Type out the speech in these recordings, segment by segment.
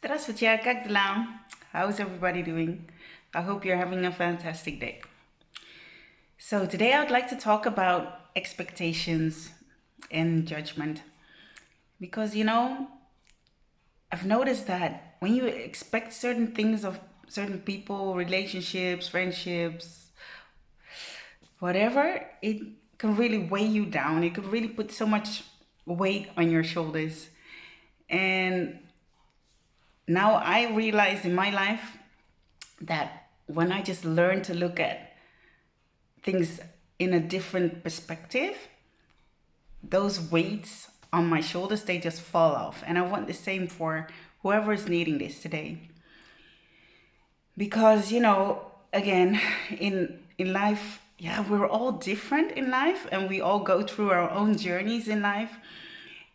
Здравствуйте, как дела? How's everybody doing? I hope you're having a fantastic day. So, today I would like to talk about expectations and judgment because I've noticed that when you expect certain things of certain people, relationships, friendships, whatever, it can really weigh you down. It could really put so much weight on your shoulders. And now I realize in my life that when I just learn to look at things in a different perspective, those weights on my shoulders, they just fall off. And I want the same for whoever is needing this today. Because, again, in life, yeah, we're all different in life and we all go through our own journeys in life.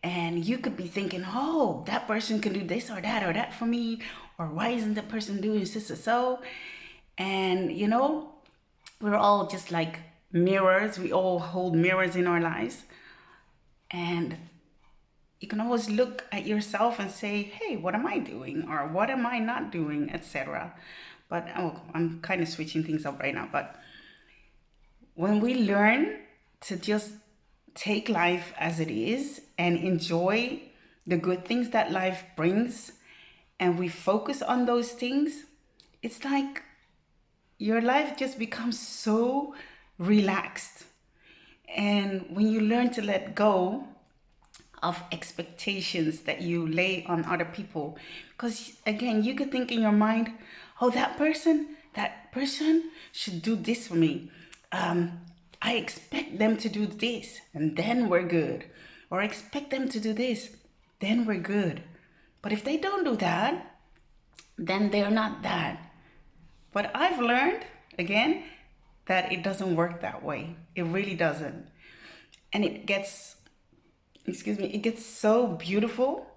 And you could be thinking, oh, that person can do this or that for me, or why isn't that person doing this or so? And we're all just like mirrors. We all hold mirrors in our lives. And you can always look at yourself and say, hey, what am I doing? Or what am I not doing, etc. But I'm kind of switching things up right now. But when we learn to just take life as it is and enjoy the good things that life brings, and we focus on those things, it's like your life just becomes so relaxed. And when you learn to let go of expectations that you lay on other people, because again, you could think in your mind, oh, that person should do this for me. I expect them to do this and then we're good. Or I expect them to do this, then we're good. But if they don't do that, then they're not that. But I've learned, again, that it doesn't work that way. It really doesn't. And it gets so beautiful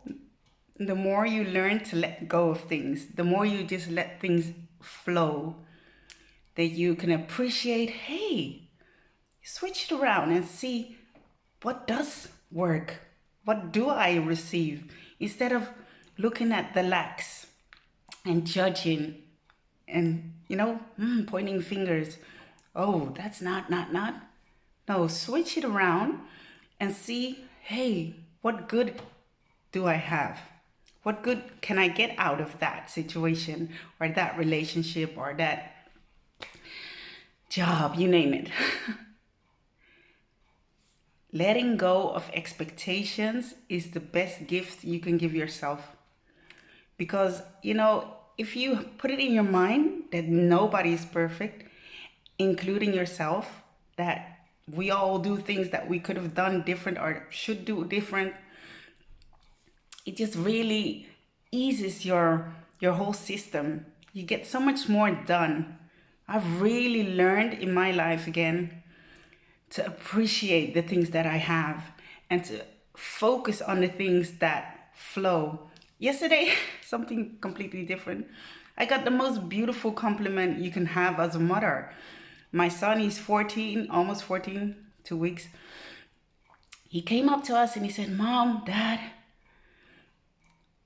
the more you learn to let go of things, the more you just let things flow, that you can appreciate, hey, switch it around and see what does work. What do I receive? Instead of looking at the lacks and judging and pointing fingers. Oh, that's not. No, switch it around and see, hey, what good do I have? What good can I get out of that situation or that relationship or that job, you name it. Letting go of expectations is the best gift you can give yourself. Because, if you put it in your mind that nobody is perfect, including yourself, that we all do things that we could have done different or should do different, it just really eases your whole system. You get so much more done. I've really learned in my life again to appreciate the things that I have and to focus on the things that flow. Yesterday, something completely different. I got the most beautiful compliment you can have as a mother. My son is 14, almost 14, 2 weeks. He came up to us and he said, Mom, Dad,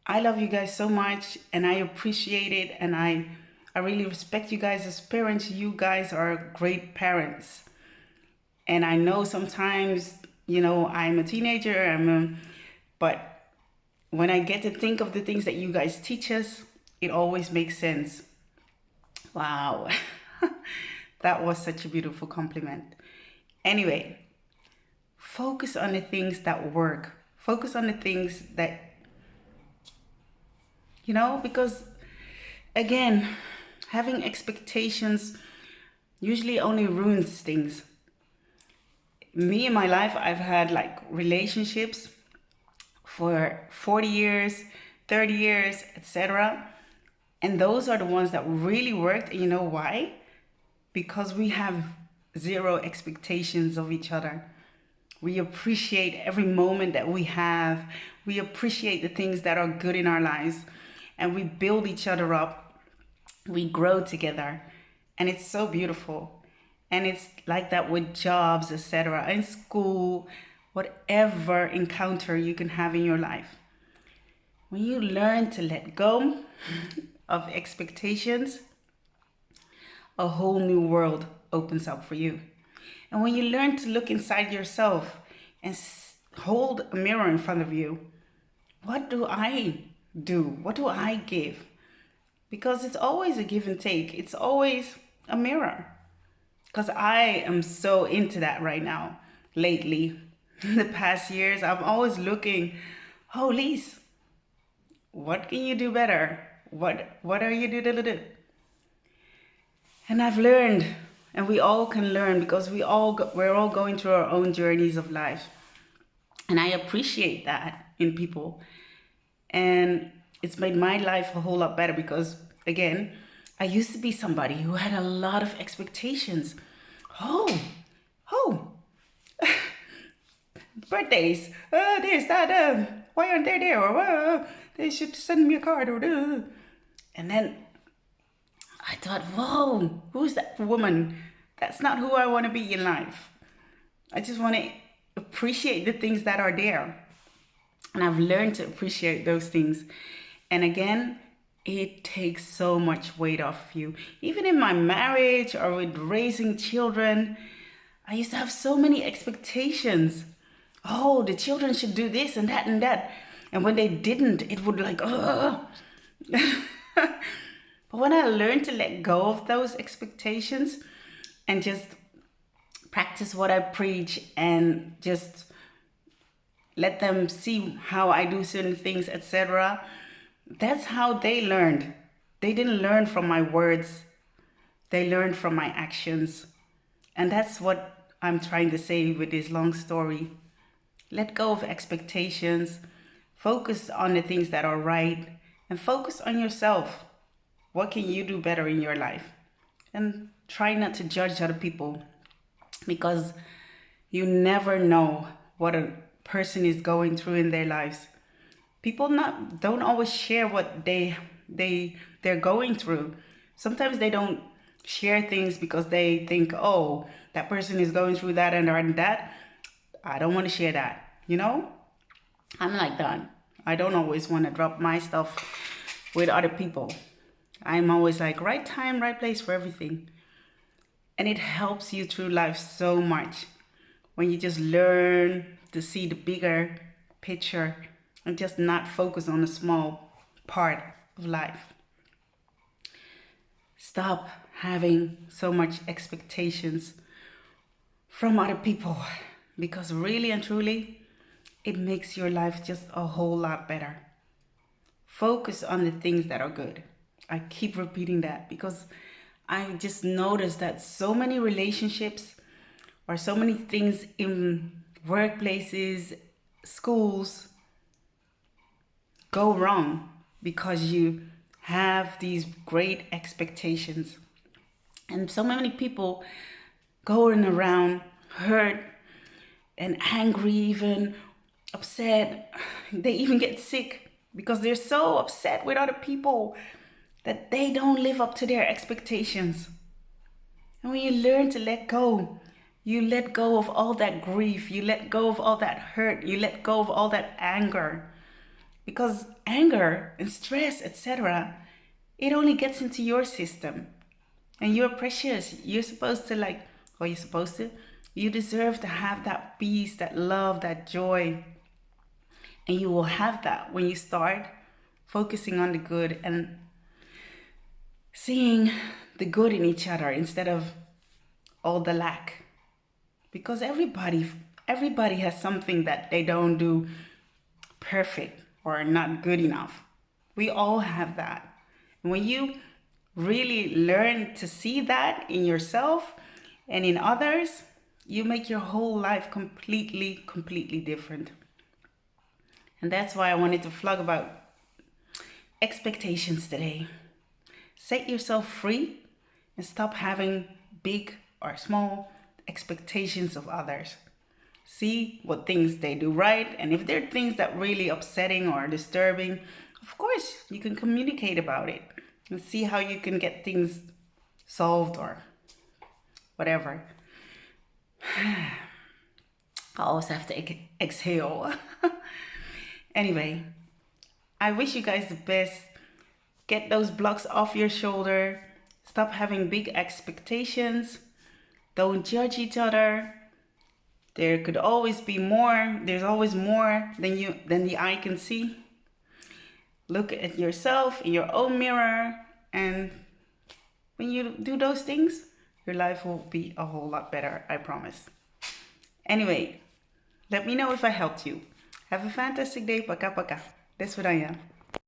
I love you guys so much and I appreciate it and I really respect you guys as parents. You guys are great parents. And I know sometimes, I'm a teenager, but when I get to think of the things that you guys teach us, it always makes sense. Wow. That was such a beautiful compliment. Anyway, focus on the things that work. Focus on the things that, because again, having expectations usually only ruins things. Me in my life, I've had like relationships for 40 years, 30 years, etc. And those are the ones that really worked. And you know why? Because we have zero expectations of each other. We appreciate every moment that we have. We appreciate the things that are good in our lives. And we build each other up. We grow together. And it's so beautiful. And it's like that with jobs, etc. In school, whatever encounter you can have in your life. When you learn to let go of expectations, a whole new world opens up for you. And when you learn to look inside yourself and hold a mirror in front of you, what do I do? What do I give? Because it's always a give and take. It's always a mirror. Because I am so into that right now, lately. In the past years, I'm always looking, oh, Lise, what can you do better? What are you do? And I've learned, and we all can learn because we're all going through our own journeys of life. And I appreciate that in people. And it's made my life a whole lot better because, again, I used to be somebody who had a lot of expectations. Oh, oh, birthdays, this, that, why aren't they there? Or they should send me a card. Or, and then I thought, whoa, who's that woman? That's not who I want to be in life. I just want to appreciate the things that are there. And I've learned to appreciate those things. And again, it takes so much weight off of you. Even in my marriage or with raising children, I used to have so many expectations. Oh, the children should do this and that and that. And when they didn't, it would like, ugh. But when I learned to let go of those expectations and just practice what I preach and just let them see how I do certain things, etc., that's how they learned. They didn't learn from my words, they learned from my actions. And that's what I'm trying to say with this long story. Let go of expectations, focus on the things that are right, and focus on yourself. What can you do better in your life? And try not to judge other people because you never know what a person is going through in their lives. People don't always share what they're going through. Sometimes they don't share things because they think, oh, that person is going through that and that. I don't want to share that. I'm like that. I don't always want to drop my stuff with other people. I'm always like, right time, right place for everything. And it helps you through life so much when you just learn to see the bigger picture and just not focus on the small part of life. Stop having so much expectations from other people because really and truly, it makes your life just a whole lot better. Focus on the things that are good. I keep repeating that because I just noticed that so many relationships or so many things in workplaces, schools go wrong because you have these great expectations. And so many people going around hurt and angry, even upset. They even get sick because they're so upset with other people that they don't live up to their expectations. And when you learn to let go, you let go of all that grief, you let go of all that hurt, you let go of all that anger. Because anger and stress, etc., it only gets into your system. And you're precious. You're supposed to, you deserve to have that peace, that love, that joy. And you will have that when you start focusing on the good and seeing the good in each other instead of all the lack. Because everybody has something that they don't do perfect or not good enough. We all have that. And when you really learn to see that in yourself and in others, you make your whole life completely different. And that's why I wanted to vlog about expectations today. Set yourself free and stop having big or small expectations of others. See what things they do right, and if there are things that really upsetting or disturbing, of course you can communicate about it and see how you can get things solved or whatever. I always have to exhale. Anyway, I wish you guys the best. Get those blocks off your shoulder. Stop having big expectations. Don't judge each other. There could always be more. There's always more than the eye can see. Look at yourself in your own mirror, and when you do those things, your life will be a whole lot better, I promise. Anyway, let me know if I helped you. Have a fantastic day. Paka paka. That's what I am.